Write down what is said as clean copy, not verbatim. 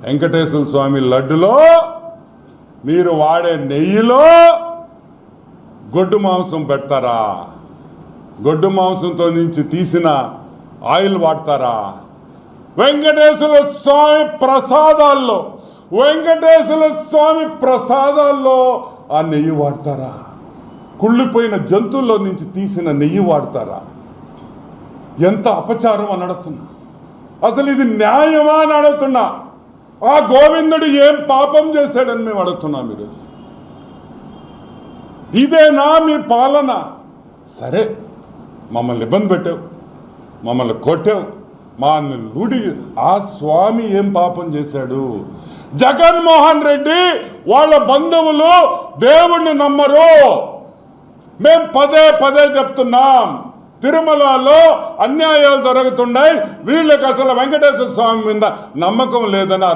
వెంకటేశ్వర స్వామి లడ్డులో మీరు వాడే నెయ్యిలో గొడ్డు మాంసం పెడతారా? గొడ్డు మాంసంతో నుంచి తీసిన ఆయిల్ వాడతారా? వెంకటేశ్వర స్వామి ప్రసాదాల్లో ఆ నెయ్యి వాడతారా? కుళ్ళిపోయిన జంతువుల్లో నుంచి తీసిన నెయ్యి వాడతారా? ఎంత అపచారం అని అడుగుతున్నా. అసలు ఇది న్యాయమా అని అడుగుతున్నా. ఆ గోవిందుడు ఏం పాపం చేశాడని మేము అడుగుతున్నాం. మీరు ఇదేనా మీ పాలన? సరే, మమ్మల్ని ఇబ్బంది పెట్టావు, మమ్మల్ని కొట్టావు, మా లూడి. ఆ స్వామి ఏం పాపం చేశాడు? జగన్మోహన్ రెడ్డి వాళ్ళ బంధువులు దేవుణ్ణి నమ్మరు. మేం పదే పదే చెప్తున్నాం, తిరుమలలో అన్యాయాలు జరుగుతున్నాయి, వీళ్ళకి అసలు వెంకటేశ్వర స్వామి మీద నమ్మకం లేదని